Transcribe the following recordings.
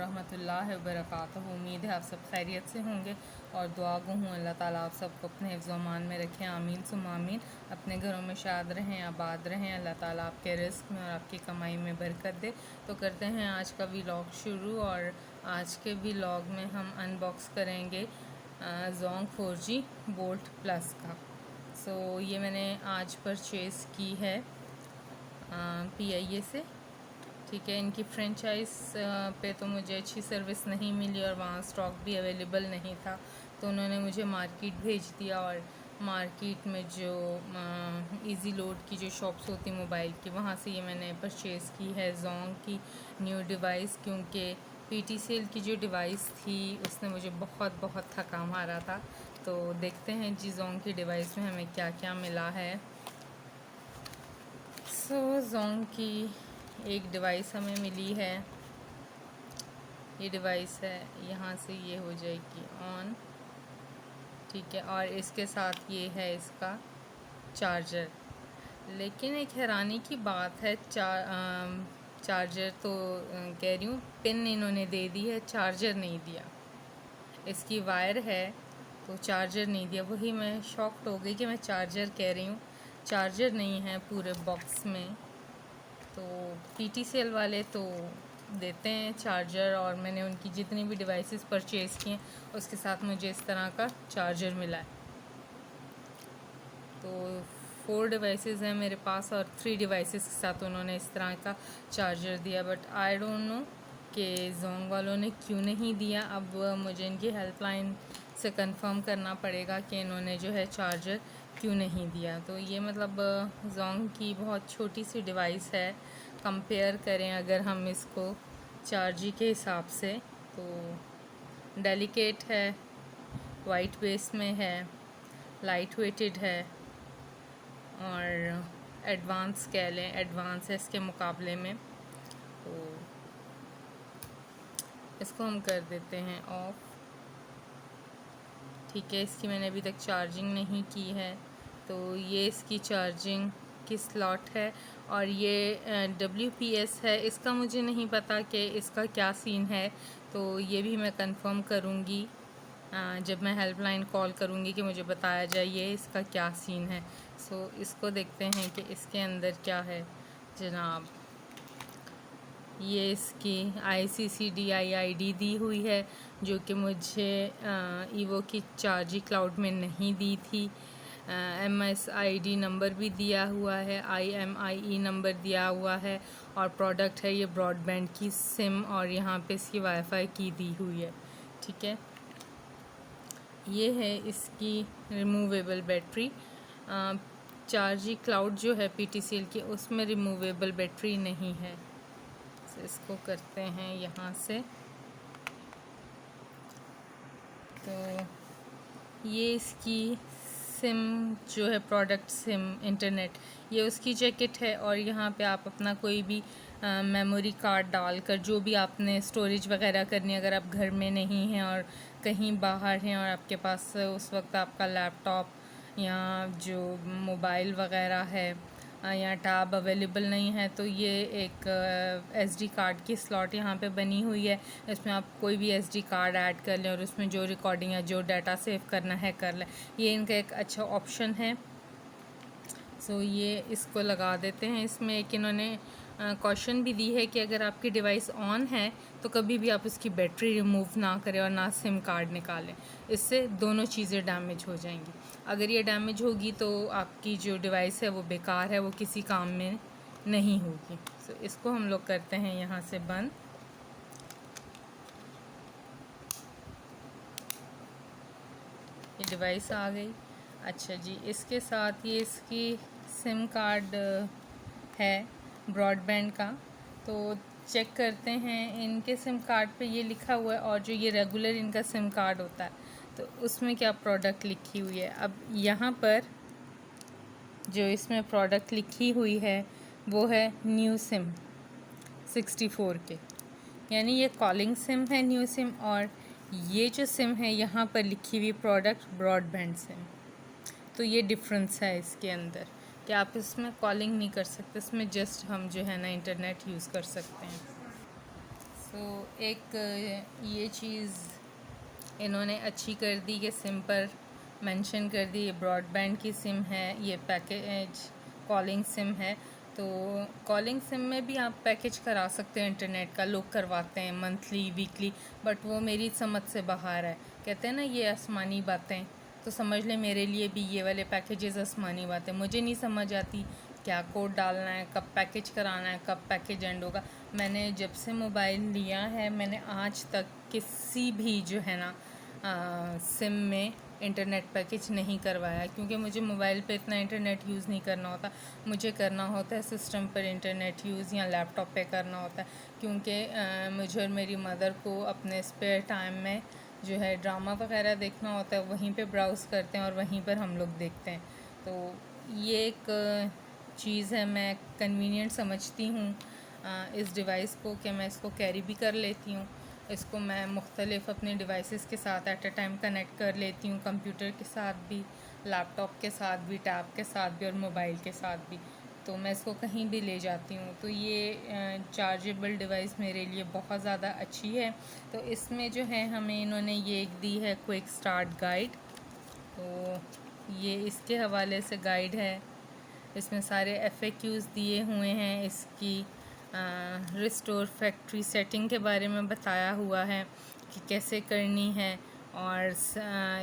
वरहमतुल्लाहि वबरकातुहू। उम्मीद है आप सब खैरियत से होंगे और दुआ गो हूँ अल्लाह ताला आप सबको अपने हिफ्ज़ अमान में रखें। आमीन सुम आमीन। अपने घरों में शाद रहें, आबाद रहें। अल्लाह ताला आपके रिस्क में और आपकी कमाई में बरकत दे। तो करते हैं आज का व्लॉग शुरू। और आज के व्लॉग में हम अनबॉक्स करेंगे जोंग 4G बोल्ट प्लस का। सो ये मैंने आज परचेज़ की है PIA से। ठीक है, इनकी फ्रेंचाइज पे तो मुझे अच्छी सर्विस नहीं मिली और वहाँ स्टॉक भी अवेलेबल नहीं था, तो उन्होंने मुझे मार्केट भेज दिया। और मार्केट में जो इजी लोड की जो शॉप्स होती मोबाइल की, वहाँ से ये मैंने परचेज़ की है जोंग की न्यू डिवाइस। क्योंकि PTCL की जो डिवाइस थी उसने मुझे बहुत थका मारा था। तो देखते हैं जी जोंग की डिवाइस में हमें क्या क्या मिला है। जोंग की एक डिवाइस हमें मिली है। ये डिवाइस है, यहाँ से ये हो जाएगी ऑन। ठीक है, और इसके साथ ये है इसका चार्जर। लेकिन एक हैरानी की बात है, चार्जर तो कह रही हूँ, पिन इन्होंने दे दी है, चार्जर नहीं दिया। इसकी वायर है तो चार्जर नहीं दिया। वही मैं शॉक्ड हो गई कि मैं चार्जर कह रही हूँ, चार्जर नहीं है पूरे बॉक्स में। तो PTCL वाले तो देते हैं चार्जर, और मैंने उनकी जितनी भी डिवाइसेस परचेज़ की हैं उसके साथ मुझे इस तरह का चार्जर मिला है। तो 4 डिवाइसेस हैं मेरे पास और 3 डिवाइसेस के साथ उन्होंने इस तरह का चार्जर दिया। बट आई डोंट नो कि जोंग वालों ने क्यों नहीं दिया। अब मुझे इनकी हेल्पलाइन से कंफर्म करना पड़ेगा कि इन्होंने जो है चार्जर क्यों नहीं दिया। तो ये मतलब जोंग की बहुत छोटी सी डिवाइस है। कंपेयर करें अगर हम इसको 4G के हिसाब से, तो डेलिकेट है, वाइट बेस में है, लाइट वेटेड है और एडवांस कह लें, एडवांस है इसके मुकाबले में। तो इसको हम कर देते हैं ऑफ। ठीक है, इसकी मैंने अभी तक चार्जिंग नहीं की है। तो ये इसकी चार्जिंग की स्लॉट है और ये WPS है। इसका मुझे नहीं पता कि इसका क्या सीन है, तो ये भी मैं कंफर्म करूँगी जब मैं हेल्पलाइन कॉल करूँगी कि मुझे बताया जाए ये इसका क्या सीन है। सो इसको देखते हैं कि इसके अंदर क्या है जनाब। ये इसकी ICCDI ID दी हुई है, जो कि मुझे ईवो की 4G क्लाउड में नहीं दी थी। MSID नंबर भी दिया हुआ है, IMEI नंबर दिया हुआ है, और प्रोडक्ट है ये ब्रॉडबैंड की सिम, और यहाँ पे इसकी वाईफाई की दी हुई है। ठीक है, ये है इसकी रिमूवेबल बैटरी। 4G क्लाउड जो है PTCL की, उसमें रिमूवेबल बैटरी नहीं है। तो इसको करते हैं यहाँ से। तो ये इसकी सिम जो है, प्रोडक्ट सिम इंटरनेट, ये उसकी जैकेट है। और यहाँ पे आप अपना कोई भी मेमोरी कार्ड डालकर, जो भी आपने स्टोरेज वगैरह करनी है, अगर आप घर में नहीं हैं और कहीं बाहर हैं और आपके पास उस वक्त आपका लैपटॉप या जो मोबाइल वगैरह है या टैब अवेलेबल नहीं है, तो ये एक SD कार्ड की स्लॉट यहाँ पे बनी हुई है। इसमें आप कोई भी SD कार्ड ऐड कर लें और उसमें जो रिकॉर्डिंग या जो डाटा सेव करना है कर लें। ये इनका एक अच्छा ऑप्शन है। सो ये इसको लगा देते हैं। इसमें एक इन्होंने कॉशन भी दी है कि अगर आपकी डिवाइस ऑन है तो कभी भी आप उसकी बैटरी रिमूव ना करें और ना सिम कार्ड निकालें, इससे दोनों चीज़ें डैमेज हो जाएंगी। अगर ये डैमेज होगी तो आपकी जो डिवाइस है वो बेकार है, वो किसी काम में नहीं होगी। सो इसको हम लोग करते हैं यहाँ से बंद। ये डिवाइस आ गई। अच्छा जी, इसके साथ ये इसकी सिम कार्ड है ब्रॉडबैंड का। तो चेक करते हैं इनके सिम कार्ड पे ये लिखा हुआ है, और जो ये रेगुलर इनका सिम कार्ड होता है तो उसमें क्या प्रोडक्ट लिखी हुई है। अब यहाँ पर जो इसमें प्रोडक्ट लिखी हुई है वो है न्यू सिम 64 के, यानी ये कॉलिंग सिम है न्यू सिम। और ये जो सिम है यहाँ पर लिखी हुई प्रोडक्ट ब्रॉडबैंड सिम। तो ये डिफरेंस है इसके अंदर कि आप इसमें कॉलिंग नहीं कर सकते, इसमें जस्ट हम जो है ना इंटरनेट यूज़ कर सकते हैं। सो एक ये चीज़ इन्होंने अच्छी कर दी कि सिम पर मेंशन कर दी ये ब्रॉडबैंड की सिम है, ये पैकेज कॉलिंग सिम है। तो कॉलिंग सिम में भी आप पैकेज करा सकते हैं इंटरनेट का, लोग करवाते हैं मंथली वीकली, बट वो मेरी समझ से बाहर है। कहते हैं ना ये आसमानी बातें, तो समझ लें मेरे लिए भी ये वाले पैकेजेस आसमानी बातें। मुझे नहीं समझ आती क्या कोड डालना है, कब पैकेज कराना है, कब पैकेज एंड होगा। मैंने जब से मोबाइल लिया है मैंने आज तक किसी भी जो है ना सिम में इंटरनेट पैकेज नहीं करवाया, क्योंकि मुझे मोबाइल पे इतना इंटरनेट यूज़ नहीं करना होता। मुझे करना होता है सिस्टम पर इंटरनेट यूज़ या लैपटॉप पे करना होता है, क्योंकि मुझे और मेरी मदर को अपने स्पेयर टाइम में जो है ड्रामा वगैरह देखना होता है, वहीं पे ब्राउज़ करते हैं और वहीं पर हम लोग देखते हैं। तो ये एक चीज़ है, मैं कन्वीनियंट समझती हूँ इस डिवाइस को, कि मैं इसको कैरी भी कर लेती हूँ। इसको मैं मुख्तलिफ़ अपने डिवाइसेस के साथ एट अ टाइम कनेक्ट कर लेती हूँ, कंप्यूटर के साथ भी, लैपटॉप के साथ भी, टैब के साथ भी और मोबाइल के साथ भी। तो मैं इसको कहीं भी ले जाती हूँ। तो ये चार्जेबल डिवाइस मेरे लिए बहुत ज़्यादा अच्छी है। तो इसमें जो है हमें इन्होंने ये एक दी है क्विक स्टार्ट गाइड। तो ये इसके हवाले से गाइड है, इसमें सारे FAQs दिए हुए हैं, इसकी रिस्टोर फैक्ट्री सेटिंग के बारे में बताया हुआ है कि कैसे करनी है, और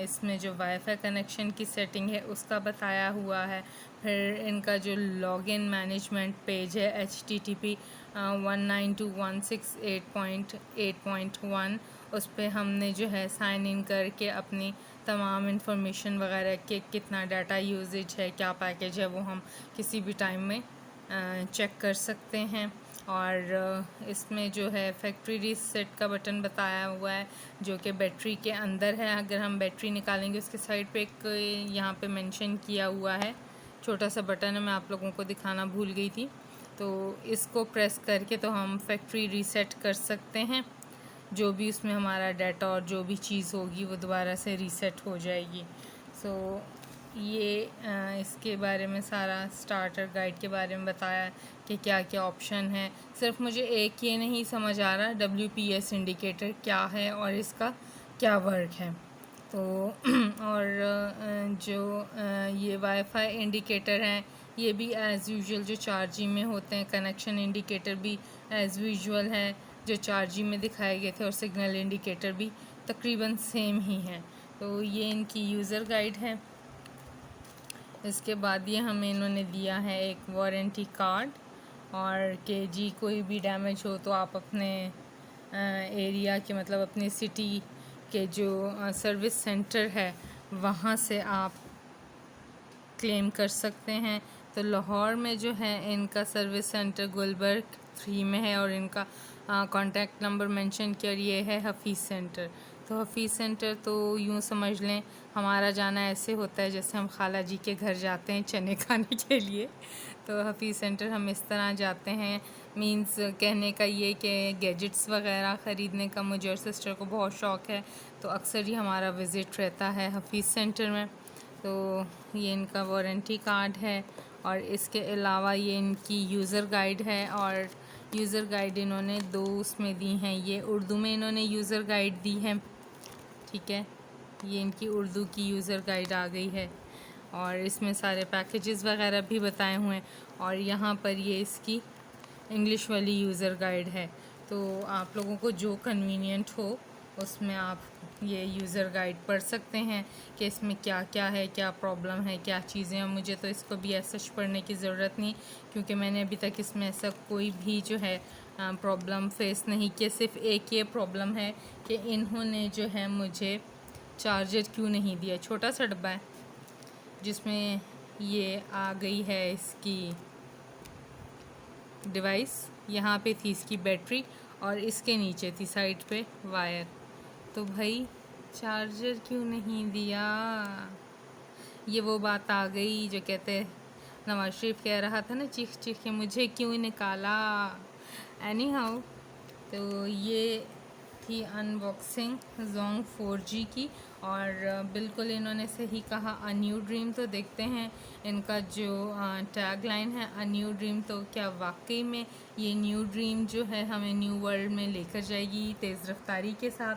इसमें जो वाईफाई कनेक्शन की सेटिंग है उसका बताया हुआ है। फिर इनका जो लॉगिन मैनेजमेंट पेज है HTTP 192.168.8.1, उस पर हमने जो है साइन इन करके अपनी तमाम इंफॉर्मेशन वगैरह के कितना डाटा यूजेज है, क्या पैकेज है, वो हम किसी भी टाइम में चेक कर सकते हैं। और इसमें जो है फैक्ट्री रीसेट का बटन बताया हुआ है, जो कि बैटरी के अंदर है। अगर हम बैटरी निकालेंगे उसके साइड पे एक यहाँ पे मेंशन किया हुआ है, छोटा सा बटन है, मैं आप लोगों को दिखाना भूल गई थी। तो इसको प्रेस करके तो हम फैक्ट्री रीसेट कर सकते हैं, जो भी उसमें हमारा डाटा और जो भी चीज़ होगी वो दोबारा से रीसेट हो जाएगी। सो ये इसके बारे में सारा स्टार्टर गाइड के बारे में बताया कि क्या क्या ऑप्शन है। सिर्फ मुझे एक ये नहीं समझ आ रहा WPS इंडिकेटर क्या है और इसका क्या वर्क है। तो और जो ये वाईफाई इंडिकेटर हैं ये भी एज़ यूजुअल जो 4G में होते हैं, कनेक्शन इंडिकेटर भी एज़ यूजुअल है जो 4G में दिखाए गए थे, और सिग्नल इंडिकेटर भी तकरीबन सेम ही हैं। तो ये इनकी यूज़र गाइड है। इसके बाद ये हमें इन्होंने दिया है एक वारंटी कार्ड, और कि जी कोई भी डैमेज हो तो आप अपने एरिया के मतलब अपने सिटी के जो सर्विस सेंटर है वहाँ से आप क्लेम कर सकते हैं। तो लाहौर में जो है इनका सर्विस सेंटर गुलबर्ग 3 में है, और इनका कॉन्टैक्ट नंबर मेंशन किया, ये है हफीज़ सेंटर। तो हफीज़ सेंटर तो यूँ समझ लें हमारा जाना ऐसे होता है जैसे हम खाला जी के घर जाते हैं चने खाने के लिए। तो हफीज़ सेंटर हम इस तरह जाते हैं। मींस कहने का ये कि गैजेट्स वगैरह ख़रीदने का मुझे और सिस्टर को बहुत शौक़ है, तो अक्सर ही हमारा विज़िट रहता है हफीज़ सेंटर में। तो ये इनका वारंटी कार्ड है, और इसके अलावा ये इनकी यूज़र गाइड है। और यूज़र गाइड इन्होंने 2 उसमें दी हैं, ये उर्दू में इन्होंने यूज़र गाइड दी है, ठीक है, ये इनकी उर्दू की यूज़र गाइड आ गई है, और इसमें सारे पैकेजेस वगैरह भी बताए हुए हैं। और यहाँ पर ये इसकी इंग्लिश वाली यूज़र गाइड है। तो आप लोगों को जो कन्वीनियंट हो उसमें आप ये यूज़र गाइड पढ़ सकते हैं कि इसमें क्या क्या है, क्या प्रॉब्लम है, क्या चीज़ें हैं। मुझे तो इसको भी ऐसा पढ़ने की ज़रूरत नहीं, क्योंकि मैंने अभी तक इसमें ऐसा कोई भी जो है प्रॉब्लम फेस नहीं किया। सिर्फ एक ये प्रॉब्लम है कि इन्होंने जो है मुझे चार्जर क्यों नहीं दिया। छोटा सा डब्बा है जिसमें ये आ गई है इसकी डिवाइस, यहाँ पे थी इसकी बैटरी और इसके नीचे थी साइड पे वायर। तो भाई चार्जर क्यों नहीं दिया। ये वो बात आ गई जो कहते नवाज शरीफ कह रहा था ना चीख चीख के मुझे क्यों निकाला। एनी हाउ, तो ये थी अनबॉक्सिंग Zong 4G की, और बिल्कुल इन्होंने सही कहा, अ न्यू ड्रीम। तो देखते हैं इनका जो टैग लाइन है, अ न्यू ड्रीम, तो क्या वाकई में ये न्यू ड्रीम जो है हमें न्यू वर्ल्ड में लेकर जाएगी तेज़ रफ्तारी के साथ,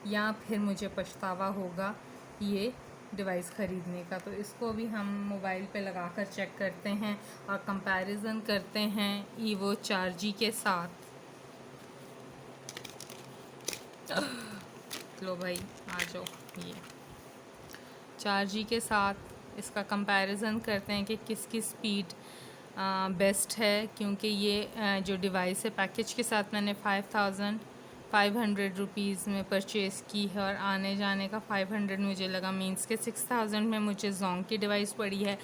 या फिर मुझे पछतावा होगा ये डिवाइस ख़रीदने का। तो इसको भी हम मोबाइल पे लगाकर चेक करते हैं और कंपैरिजन करते हैं Evo 4G के साथ। लो भाई आ जाओ, ये 4G के साथ इसका कंपैरिजन करते हैं कि किसकी स्पीड बेस्ट है, क्योंकि ये जो डिवाइस है पैकेज के साथ मैंने 5500 रुपीज़ में परचेज़ की है, और आने जाने का 500 मुझे लगा, मींस के 6000 में मुझे Zong की डिवाइस पड़ी है।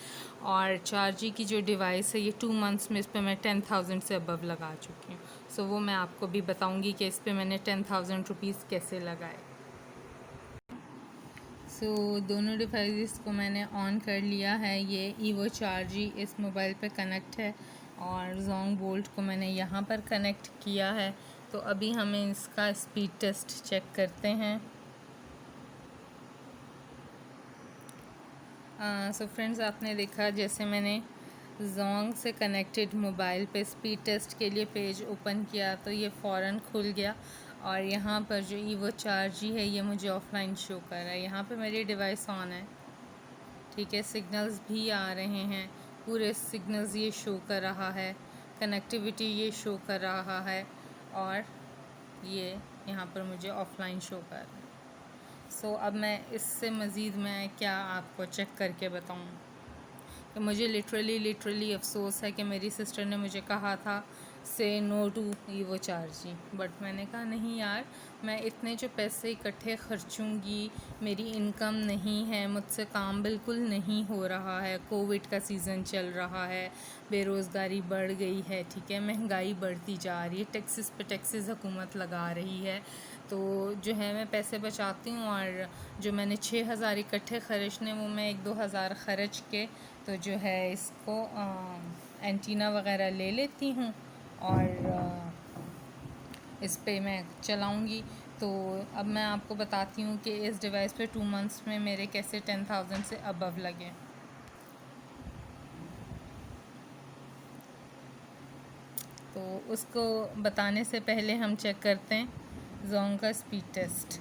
और 4G की जो डिवाइस है ये 2 मंथ्स में इस पर मैं 10,000 से अबव लगा चुकी हूँ। सो वो मैं आपको भी बताऊँगी कि इस पर मैंने 10,000 रुपीज़ कैसे लगाए। दोनों डिवाइस को मैंने ऑन कर लिया है। ये Evo 4G इस मोबाइल पे कनेक्ट है और Zong Bolt को मैंने यहाँ पर कनेक्ट किया है। तो अभी हमें इसका स्पीड टेस्ट चेक करते हैं। फ्रेंड्स, आपने देखा जैसे मैंने Zong से कनेक्टेड मोबाइल पे स्पीड टेस्ट के लिए पेज ओपन किया तो ये फ़ौरन खुल गया, और यहाँ पर जो Evo 4G है ये मुझे ऑफलाइन शो कर रहा है। यहाँ पे मेरी डिवाइस ऑन है, ठीक है, सिग्नल्स भी आ रहे हैं, पूरे सिग्नल्स ये शो कर रहा है, कनेक्टिविटी ये शो कर रहा है, और ये यहाँ पर मुझे ऑफलाइन शो कर रहा है। अब मैं इससे मज़ीद मैं क्या आपको चेक करके बताऊँ कि मुझे लिटरली अफसोस है कि मेरी सिस्टर ने मुझे कहा था से no to Evo 4G, but मैंने कहा नहीं यार, मैं इतने जो पैसे इकट्ठे खर्चूँगी, मेरी इनकम नहीं है, मुझसे काम बिल्कुल नहीं हो रहा है, कोविड का सीज़न चल रहा है, बेरोज़गारी बढ़ गई है, ठीक है, महंगाई बढ़ती जा रही है, टैक्सेस पे टैक्सेस हुकूमत लगा रही है, तो जो है मैं पैसे बचाती हूँ, और जो मैंने 6,000 इकट्ठे खर्चने वो मैं 1-2 हज़ार खर्च के तो जो है इसको एंटीना वगैरह ले लेती हूँ, और इस पे मैं चलाऊँगी। तो अब मैं आपको बताती हूँ कि इस डिवाइस पे 2 मंथ्स में मेरे कैसे 10,000 से अबव लगे। तो उसको बताने से पहले हम चेक करते हैं Zong का स्पीड टेस्ट,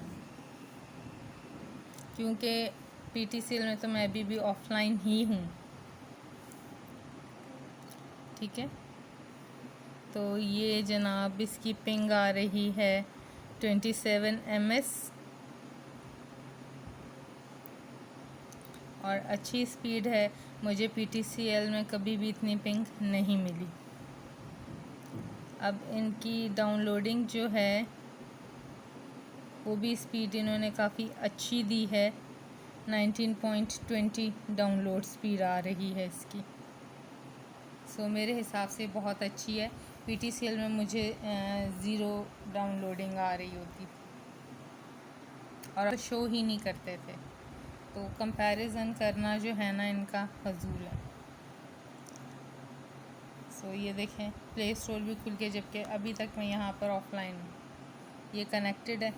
क्योंकि PTCL में तो मैं अभी भी ऑफलाइन ही हूँ, ठीक है। तो ये जनाब इसकी पिंग आ रही है 27 ms, और अच्छी स्पीड है। मुझे PTCL में कभी भी इतनी पिंग नहीं मिली। अब इनकी डाउनलोडिंग जो है वो भी स्पीड इन्होंने काफ़ी अच्छी दी है, 19.20 डाउनलोड स्पीड आ रही है इसकी। मेरे हिसाब से बहुत अच्छी है। PTCL में मुझे 0 डाउनलोडिंग आ रही होती और शो ही नहीं करते थे। तो कंपैरिजन करना जो है ना इनका फजूल है। ये देखें प्ले स्टोर भी खुल के, जबकि अभी तक मैं यहाँ पर ऑफलाइन हूँ। ये कनेक्टेड है,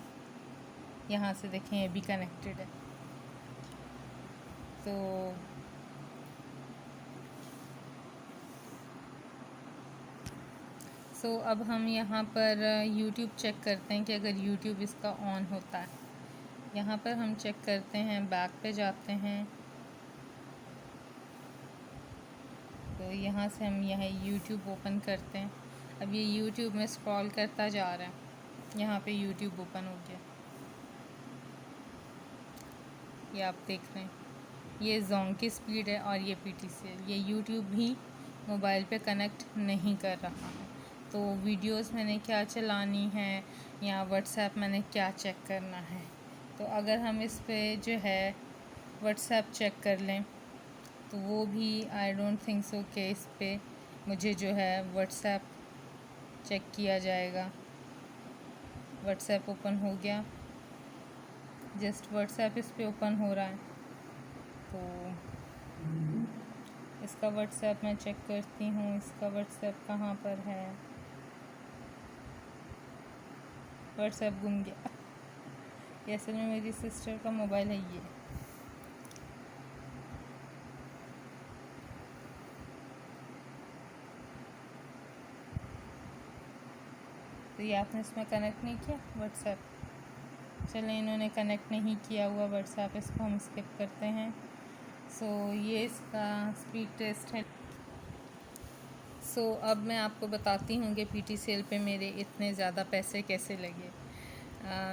यहाँ से देखें ये भी कनेक्टेड है। तो अब हम यहाँ पर YouTube चेक करते हैं कि अगर YouTube इसका ऑन होता है। यहाँ पर हम चेक करते हैं, बैक पे जाते हैं, तो यहाँ से हम यहाँ YouTube ओपन करते हैं। अब ये YouTube में स्क्रॉल करता जा रहा है, यहाँ पे YouTube ओपन हो गया, ये आप देख रहे हैं। ये Zong की स्पीड है और ये PTCL। ये YouTube भी मोबाइल पे कनेक्ट नहीं कर रहा है। तो वीडियोस मैंने क्या चलानी है या व्हाट्सएप मैंने क्या चेक करना है, तो अगर हम इस पे जो है व्हाट्सएप चेक कर लें तो वो भी आई डोंट थिंक सो कि इस पे मुझे जो है व्हाट्सएप चेक किया जाएगा। व्हाट्सएप ओपन हो गया, जस्ट व्हाट्सएप इस पे ओपन हो रहा है, तो इसका व्हाट्सएप मैं चेक करती हूँ। इसका व्हाट्सएप कहाँ पर है? व्हाट्सएप गुम गया। ये असल में मेरी सिस्टर का मोबाइल है ये। तो ये आपने इसमें कनेक्ट नहीं किया व्हाट्सएप। चलें, इन्होंने कनेक्ट नहीं किया हुआ व्हाट्सएप, इसको हम स्किप करते हैं। सो ये इसका स्पीड टेस्ट है। अब मैं आपको बताती हूँ कि PTCL पे मेरे इतने ज़्यादा पैसे कैसे लगे।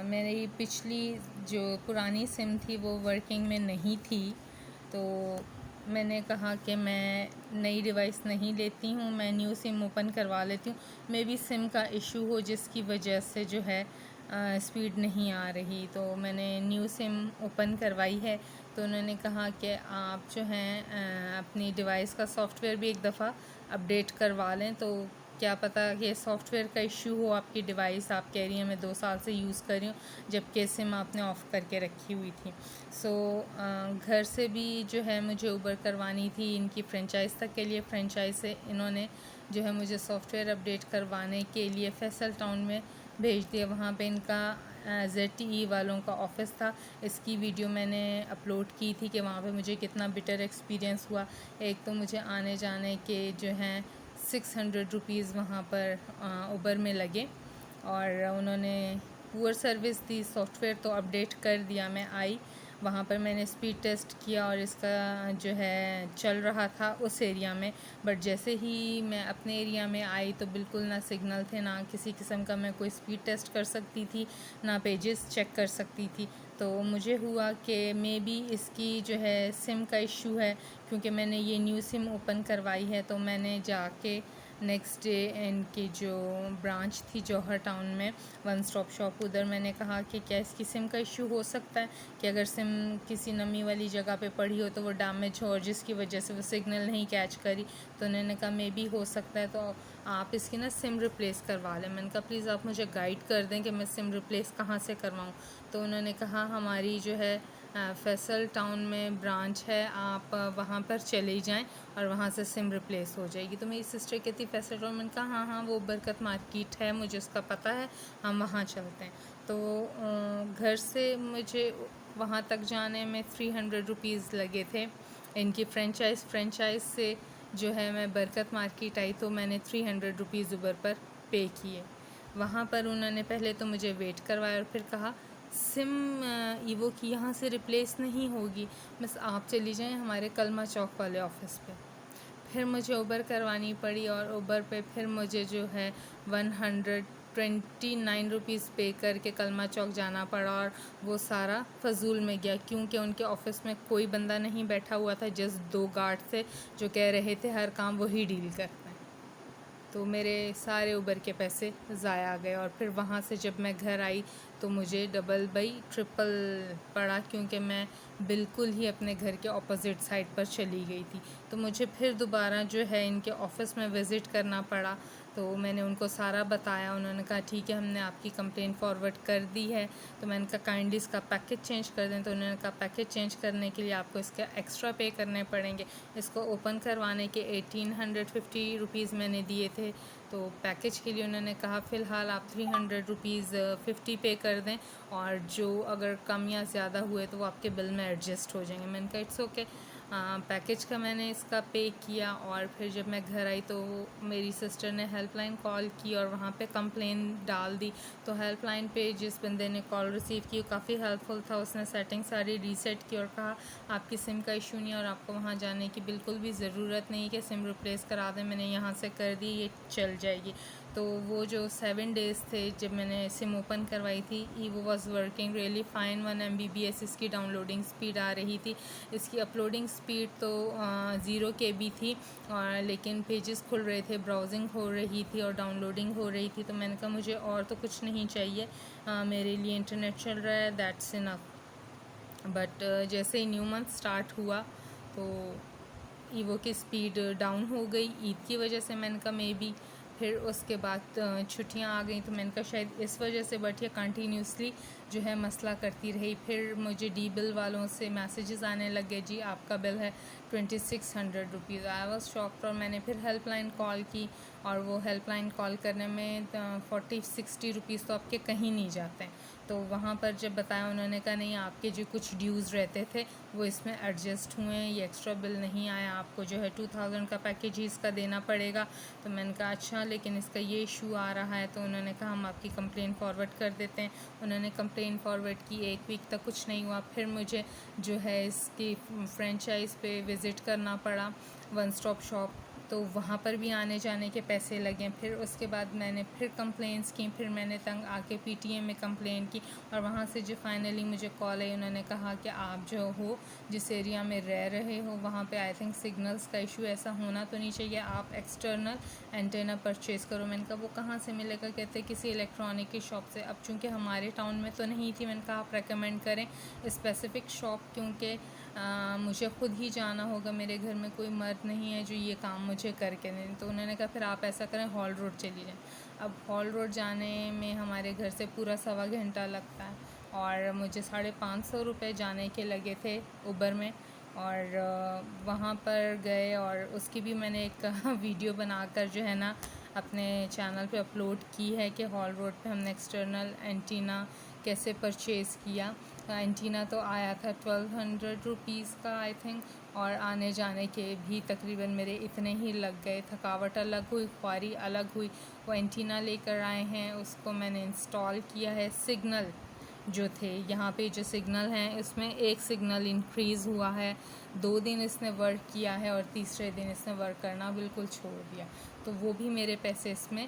मेरी पिछली जो पुरानी सिम थी वो वर्किंग में नहीं थी, तो मैंने कहा कि मैं नई डिवाइस नहीं लेती हूँ, मैं न्यू सिम ओपन करवा लेती हूँ। मे बी सिम का इशू हो जिसकी वजह से जो है स्पीड नहीं आ रही। तो मैंने न्यू सिम ओपन करवाई है। तो उन्होंने कहा कि आप जो हैं अपनी डिवाइस का सॉफ्टवेयर भी एक दफ़ा अपडेट करवा लें। तो क्या पता कि सॉफ्टवेयर का इशू हो, आपकी डिवाइस आप कह रही हैं मैं 2 साल से यूज़ कर रही हूँ, जबकि सिम आपने ऑफ़ करके रखी हुई थी। घर से भी जो है मुझे उबर करवानी थी इनकी फ्रेंचाइज़ तक के लिए। फ्रेंचाइज़ से इन्होंने जो है मुझे सॉफ्टवेयर अपडेट करवाने के लिए फैसल टाउन में भेज दिया। वहाँ पे इनका ZTE वालों का ऑफ़िस था। इसकी वीडियो मैंने अपलोड की थी कि वहाँ पे मुझे कितना बिटर एक्सपीरियंस हुआ। एक तो मुझे आने जाने के जो हैं 600 रुपीज़ वहाँ पर उबर में लगे, और उन्होंने पुअर सर्विस दी। सॉफ्टवेयर तो अपडेट कर दिया, मैं आई वहाँ पर, मैंने स्पीड टेस्ट किया और इसका जो है चल रहा था उस एरिया में। बट जैसे ही मैं अपने एरिया में आई तो बिल्कुल ना सिग्नल थे, ना किसी किस्म का मैं कोई स्पीड टेस्ट कर सकती थी, ना पेजेस चेक कर सकती थी। तो मुझे हुआ कि मे बी इसकी जो है सिम का इशू है, क्योंकि मैंने ये न्यू सिम ओपन करवाई है। तो मैंने जाके नेक्स्ट डे इनकी जो ब्रांच थी जौहर टाउन में, वन स्टॉप शॉप, उधर मैंने कहा कि क्या इसकी सिम का इशू हो सकता है कि अगर सिम किसी नमी वाली जगह पे पड़ी हो तो वो डैमेज हो और जिसकी वजह से वो सिग्नल नहीं कैच करी। तो उन्होंने कहा मे बी हो सकता है, तो आप इसकी ना सिम रिप्लेस करवा लें। मैंने कहा प्लीज़ आप मुझे गाइड कर दें कि मैं सिम रिप्लेस कहाँ से करवाऊँ। तो उन्होंने कहा हमारी जो है फैसल टाउन में ब्रांच है, आप वहाँ पर चले जाएं और वहाँ से सिम रिप्लेस हो जाएगी। तो मेरी सिस्टर कहती फैसल टाउन, मैंने कहा हाँ हाँ वो बरकत मार्केट है, मुझे उसका पता है, हम वहाँ चलते हैं। तो घर से मुझे वहाँ तक जाने में 300 रुपीज़ लगे थे। इनकी फ्रेंचाइज़ से जो है मैं बरकत मार्केट आई तो मैंने 300 रुपीज़ उबर पर पे किए। वहाँ पर उन्होंने पहले तो मुझे वेट करवाया और फिर कहा सिम ईवो की यहाँ से रिप्लेस नहीं होगी, बस आप चली जाएं हमारे कलमा चौक वाले ऑफ़िस पे। फिर मुझे उबर करवानी पड़ी और उबर पे फिर मुझे जो है 129 रुपीज़ पे करके कलमा चौक जाना पड़ा, और वो सारा फजूल में गया क्योंकि उनके ऑफ़िस में कोई बंदा नहीं बैठा हुआ था, जस्ट 2 गार्ड थे जो कह रहे थे हर काम वही डील करते हैं। तो मेरे सारे उबर के पैसे ज़ाया गए, और फिर वहाँ से जब मैं घर आई तो मुझे डबल बाई ट्रिपल पड़ा, क्योंकि मैं बिल्कुल ही अपने घर के ऑपोजिट साइड पर चली गई थी। तो मुझे फिर दोबारा जो है इनके ऑफ़िस में विज़िट करना पड़ा। तो मैंने उनको सारा बताया, उन्होंने कहा ठीक है हमने आपकी कंप्लेंट फॉरवर्ड कर दी है। तो मैंने कहा काइंडली इसका पैकेज चेंज कर दें। तो उन्होंने कहा पैकेज चेंज करने के लिए आपको इसका एक्स्ट्रा पे करने पड़ेंगे। इसको ओपन करवाने के 1850 रुपीज़ मैंने दिए थे। तो पैकेज के लिए उन्होंने कहा फ़िलहाल आप 300 रुपीज़ 50 पे कर दें, और जो अगर कम या ज़्यादा हुए तो वो आपके बिल में एडजस्ट हो जाएंगे। मैंने कहा इट्स ओके। पैकेज का मैंने इसका पे किया, और फिर जब मैं घर आई तो मेरी सिस्टर ने हेल्पलाइन कॉल की और वहाँ पे कंप्लेन डाल दी। तो हेल्पलाइन पे जिस बंदे ने कॉल रिसीव की वो काफ़ी हेल्पफुल था, उसने सेटिंग सारी रीसेट की और कहा आपकी सिम का इशू नहीं है और आपको वहाँ जाने की बिल्कुल भी ज़रूरत नहीं कि सिम रिप्लेस करा दें, मैंने यहाँ से कर दी, ये चल जाएगी। तो वो जो 7 डेज़ थे जब मैंने सिम ओपन करवाई थी, evo was working really fine. 1 MBPS इसकी डाउनलोडिंग स्पीड आ रही थी। इसकी अपलोडिंग स्पीड तो 0 KB थी, और लेकिन पेजेस खुल रहे थे, ब्राउजिंग हो रही थी और डाउनलोडिंग हो रही थी। तो मैंने कहा मुझे और तो कुछ नहीं चाहिए, मेरे लिए इंटरनेट चल रहा है, दैट्स इनफ। बट जैसे ही न्यू मंथ स्टार्ट हुआ तो ईवो की स्पीड डाउन हो गई ईद की वजह से। मैंने कहा मे बी, फिर उसके बाद छुट्टियां आ गई तो मैंने कहा शायद इस वजह से, बट ये कंटिन्यूसली जो है मसला करती रही। फिर मुझे डी बिल वालों से मैसेजेस आने लगे, जी आपका बिल है 2600 रुपीज़। आई वॉज शॉक्ड, और मैंने फिर हेल्पलाइन कॉल की, और वो हेल्पलाइन कॉल करने में 40-60 रुपीज़ तो आपके कहीं नहीं जाते हैं। तो वहाँ पर जब बताया उन्होंने कहा नहीं आपके जो कुछ ड्यूज़ रहते थे वो इसमें एडजस्ट हुए हैं, ये एक्स्ट्रा बिल नहीं आया, आपको जो है 2000 का पैकेज ही इसका देना पड़ेगा। तो मैंने कहा अच्छा लेकिन इसका ये इशू आ रहा है। तो उन्होंने कहा हम आपकी कंप्लेन फॉरवर्ड कर देते हैं। उन्होंने कंप्लेन फॉरवर्ड की, 1 वीक तक कुछ नहीं हुआ। फिर मुझे जो है इसकी फ्रेंचाइज़ पे विज़िट करना पड़ा, वन स्टॉप शॉप, तो वहाँ पर भी आने जाने के पैसे लगे। फिर उसके बाद मैंने फिर कंप्लेंट्स की, फिर मैंने तंग आके पीटीए में कंप्लेन की और वहाँ से जो फाइनली मुझे कॉल आई, उन्होंने कहा कि आप जो हो जिस एरिया में रह रहे हो वहाँ पे आई थिंक सिग्नल्स का इशू ऐसा होना तो नहीं चाहिए, आप एक्सटर्नल एंटेना परचेज़ करो। मैंने कहा वो कहाँ से मिलेगा? कहते किसी इलेक्ट्रॉनिक की शॉप से। अब चूँकि हमारे टाउन में तो नहीं थी, मैंने कहा आप रेकमेंड करें स्पेसिफ़िक शॉप, क्योंकि मुझे ख़ुद ही जाना होगा, मेरे घर में कोई मर्द नहीं है जो ये काम मुझे करके दें। तो उन्होंने कहा फिर आप ऐसा करें हॉल रोड चली जाएं। अब हॉल रोड जाने में हमारे घर से पूरा 1.25 घंटा लगता है और मुझे 550 रुपये जाने के लगे थे उबर में। और वहाँ पर गए और उसकी भी मैंने एक वीडियो बनाकर जो है ना अपने चैनल पे अपलोड की है कि हॉल रोड पे हमने एक्सटर्नल एंटीना कैसे परचेज़ किया। एंटीना तो आया था 1200 रुपीज़ का आई थिंक, और आने जाने के भी तकरीबन मेरे इतने ही लग गए। थकावट अलग हुई, ख्वारी अलग हुई। वो एंटीना लेकर आए हैं, उसको मैंने इंस्टॉल किया है। सिग्नल जो थे यहाँ पे जो सिग्नल हैं इसमें एक सिग्नल इंक्रीज़ हुआ है, 2 दिन इसने वर्क किया है और तीसरे दिन इसने वर्क करना बिल्कुल छोड़ दिया। तो वो भी मेरे पैसे इसमें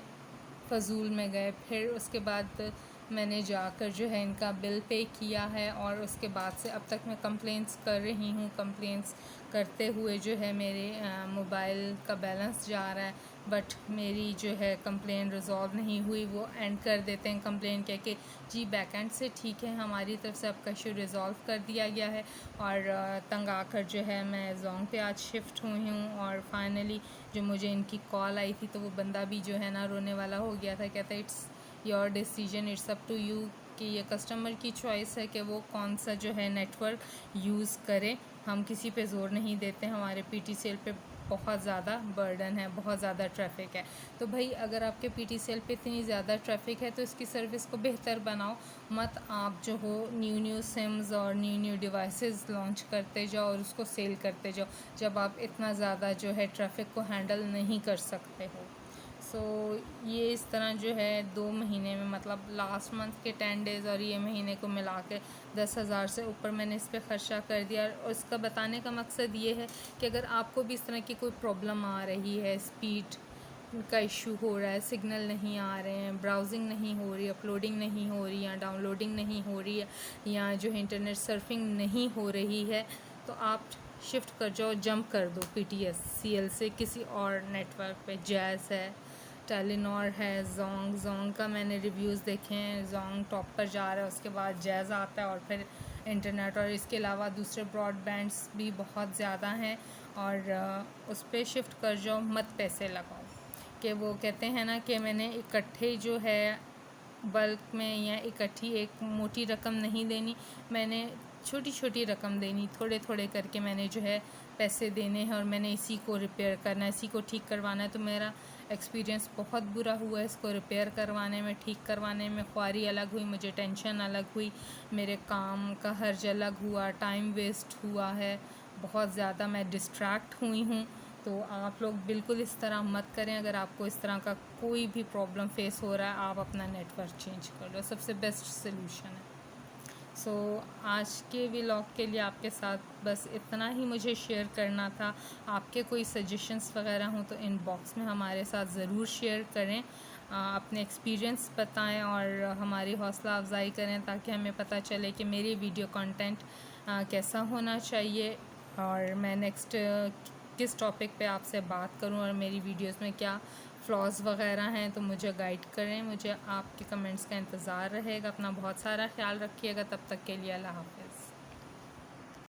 फ़जूल में गए। फिर उसके बाद मैंने जाकर जो है इनका बिल पे किया है और उसके बाद से अब तक मैं कंप्लेंट्स कर रही हूँ। कंप्लेंट्स करते हुए जो है मेरे मोबाइल का बैलेंस जा रहा है, बट मेरी जो है कंप्लेन रिज़ॉल्व नहीं हुई। वो एंड कर देते हैं कंप्लेन कह के जी बैकएंड से ठीक है, हमारी तरफ से आपका इशू रिज़ॉल्व कर दिया गया है। और तंग आकर जो है मैं जोंग पे आज शिफ्ट हुई हूँ और फाइनली जो मुझे इनकी कॉल आई थी तो वो बंदा भी जो है ना रोने वाला हो गया था। कहता it's your decision, it's up to you, कि ये कस्टमर की चॉइस है कि वो कौन सा जो है नेटवर्क यूज़ करे। हम किसी पे ज़ोर नहीं देते, हमारे पीटीसीएल पे बहुत ज़्यादा बर्डन है, बहुत ज़्यादा ट्रैफिक है। तो भाई अगर आपके पीटीसीएल पे इतनी ज़्यादा ट्रैफिक है तो इसकी सर्विस को बेहतर बनाओ, मत आप जो हो न्यू सिम्स और न्यू डिवाइसेस लॉन्च करते जाओ और उसको सेल करते जाओ जब आप इतना ज़्यादा जो है ट्रैफिक को हैंडल नहीं कर सकते हो। सो ये इस तरह जो है 2 महीने में, मतलब लास्ट मंथ के 10 डेज़ और ये महीने को मिला के 10,000 से ऊपर मैंने इस पर ख़र्चा कर दिया। और इसका बताने का मकसद ये है कि अगर आपको भी इस तरह की कोई प्रॉब्लम आ रही है, स्पीड का इशू हो रहा है, सिग्नल नहीं आ रहे हैं, ब्राउजिंग नहीं हो रही, अपलोडिंग नहीं हो रही, या डाउनलोडिंग नहीं हो रही है, या जो है इंटरनेट सर्फिंग नहीं हो रही है, तो आप शिफ्ट कर जाओ, जंप कर दो पीटीसीएल से किसी और नेटवर्क पे। जैज़ है, टेलीनॉर है, जोंग का मैंने रिव्यूज़ देखे हैं, जोंग टॉप पर जा रहा है, उसके बाद जैज़ आता है और फिर इंटरनेट, और इसके अलावा दूसरे ब्रॉडबैंड्स भी बहुत ज़्यादा हैं। और उस पर शिफ्ट कर जाओ, मत पैसे लगाओ। कि वो कहते हैं ना कि मैंने इकट्ठे जो है बल्क में या इकट्ठी एक मोटी रकम नहीं देनी, मैंने छोटी छोटी रकम देनी, थोड़े थोड़े करके मैंने जो है पैसे देने हैं और मैंने इसी को रिपेयर करना है, इसी को ठीक करवाना है। तो मेरा एक्सपीरियंस बहुत बुरा हुआ है इसको रिपेयर करवाने में, ठीक करवाने में। ख्वारी अलग हुई, मुझे टेंशन अलग हुई, मेरे काम का हर्ज अलग हुआ, टाइम वेस्ट हुआ है बहुत ज़्यादा, मैं डिस्ट्रैक्ट हुई हूँ। तो आप लोग बिल्कुल इस तरह मत करें। अगर आपको इस तरह का कोई भी प्रॉब्लम फेस हो रहा है, आप अपना नेटवर्क चेंज कर लो, सबसे बेस्ट सोल्यूशन है। सो आज के व्लॉग के लिए आपके साथ बस इतना ही मुझे शेयर करना था। आपके कोई सजेशंस वगैरह हों तो इनबॉक्स में हमारे साथ ज़रूर शेयर करें, अपने एक्सपीरियंस बताएं और हमारी हौसला अफजाई करें ताकि हमें पता चले कि मेरी वीडियो कंटेंट कैसा होना चाहिए और मैं नेक्स्ट किस टॉपिक पे आपसे बात करूं और मेरी वीडियोस में क्या फ्लॉज वगैरह हैं। तो मुझे गाइड करें, मुझे आपके कमेंट्स का इंतज़ार रहेगा। अपना बहुत सारा ख्याल रखिएगा, तब तक के लिए अल्लाह हाफ़िज़।